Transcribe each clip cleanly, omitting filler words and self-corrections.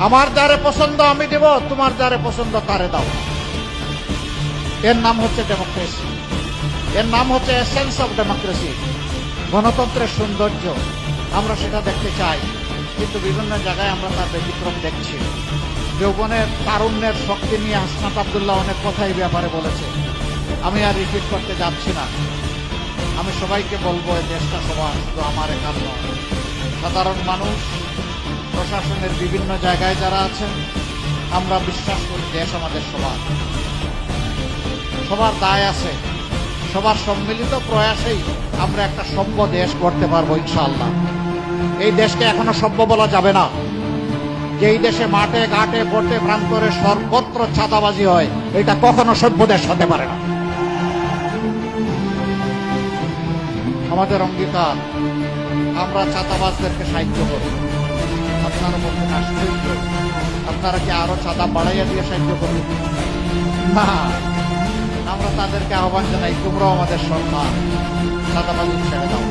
আমার যারে পছন্দ আমি দেব, তোমার যারে পছন্দ তারে দাও। এর নাম হচ্ছে ডেমোক্রেসি, এর নাম হচ্ছে এসেন্স অফ ডেমোক্রেসি, গণতন্ত্রের সৌন্দর্য। আমরা সেটা দেখতে চাই, কিন্তু বিভিন্ন জায়গায় আমরা তার ব্যতিক্রম দেখছি। যৌবনের তারুণ্যের শক্তি নিয়ে হাসনাত আব্দুল্লাহ অনেক কথাই ব্যাপারে বলেছে, আমি আর রিপিট করতে যাচ্ছি না। আমি সবাইকে বলবো, এই দেশটা সবার, শুধু আমার একার নয়। সাধারণ মানুষ, প্রশাসনের বিভিন্ন জায়গায় যারা আছেন, আমরা বিশ্বাস করি দেশ আমাদের সবার, সবার দায় আছে। সবার সম্মিলিত প্রয়াসেই আমরা একটা সভ্য দেশ করতে পারবো ইনশাআল্লাহ। এই দেশকে এখনো সভ্য বলা যাবে না। যেই দেশে মাঠে ঘাটে পড়তে প্রান্তরে সর্বত্র চাঁদাবাজি হয়, এটা কখনো সভ্য দেশ হতে পারে না। আমাদের অঙ্গীকার, আমরা চাঁদাবাজদেরকে সাহায্য করব। আপনারা বলবেন আশ্চর্য, আপনারা কি আরো চাঁদা বাড়াইয়া দিয়ে সাহায্য করবেন? না, আমরা তাদেরকে আহ্বান জানাই, তোমরাও আমাদের সন্তান, চাঁদাবাজি ছেড়ে দাও।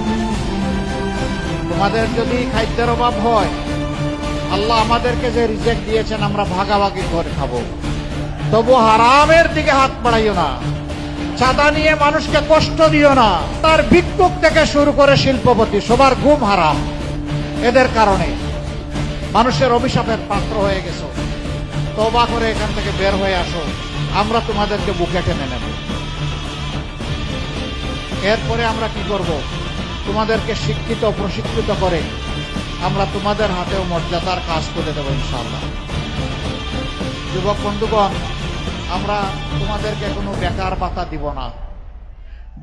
তোমাদের যদি খাদ্যের অভাব হয়, আল্লাহ আমাদেরকে যে রিজেক্ট দিয়েছেন আমরা ভাগাভাগি করে খাবো, তবু হারামের দিকে হাত বাড়াইও না। চাঁদা নিয়ে মানুষকে কষ্ট দিও না। তার ভিক্ষুক থেকে শুরু করে শিল্পপতি, সবার ঘুম হারাম। এদের কারণে মানুষের অভিশাপের পাত্র হয়ে গেছো। তওবা করে এখান থেকে বের হয়ে আসো, আমরা তোমাদেরকে বুকে টেনে নেব। এরপরে আমরা কি করব? তোমাদেরকে শিক্ষিত প্রশিক্ষিত করে আমরা তোমাদের হাতেও মর্যাদার কাজ করে দেব ইনশাআল্লাহ। যুবক বন্ধুগণ, আমরা তোমাদেরকে কোনো বেকার ভাতা দিব না।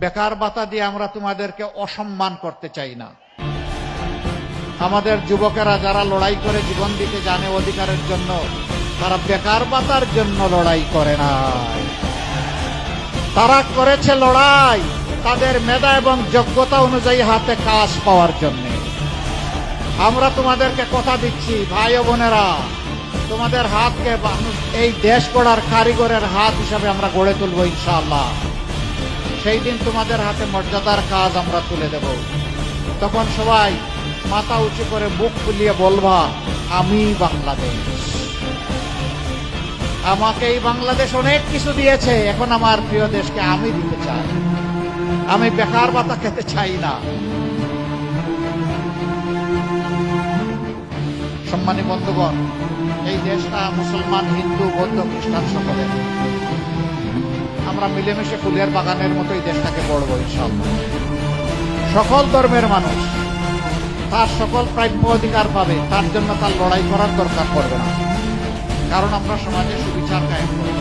বেকার ভাতা দিয়ে আমরা তোমাদেরকে অসম্মান করতে চাই না। আমাদের যুবকেরা যারা লড়াই করে জীবন দিতে জানে অধিকারের জন্য, তারা বেকার ভাতার জন্য লড়াই করে না। তারা করেছে লড়াই তাদের মেধা এবং যোগ্যতা অনুযায়ী হাতে কাজ পাওয়ার জন্য। আমরা তোমাদেরকে কথা দিচ্ছি, ভাই ও বোনেরা, তোমাদের হাতকে এই দেশ গড়ার কারিগরের হাত হিসাবে আমরা গড়ে তুলব ইনশাআল্লাহ। সেই দিন তোমাদের হাতে মর্যাদার কাজ আমরা তুলে দেব। তখন সবাই মাথা উঁচু করে বুক ফুলিয়ে বলবা, আমি বাংলাদেশ। আমাকে এই বাংলাদেশ অনেক কিছু দিয়েছে, এখন আমার প্রিয় দেশকে আমি দিতে চাই। আমি বেকার ভাতা খেতে চাই না। সম্মানী বন্ধুগণ, এই দেশটা মুসলমান, হিন্দু, বৌদ্ধ, খ্রিস্টান সকলের। আমরা মিলেমিশে ফুলের বাগানের মতো এই দেশটাকে গড়ব ইনশাআল্লাহ। সকল ধর্মের মানুষ তার সকল প্রাপ্য অধিকার পাবে, তার জন্য তার লড়াই করার দরকার পড়বে না। কারণ আমরা সমাজে সুবিচার কায়েম করব।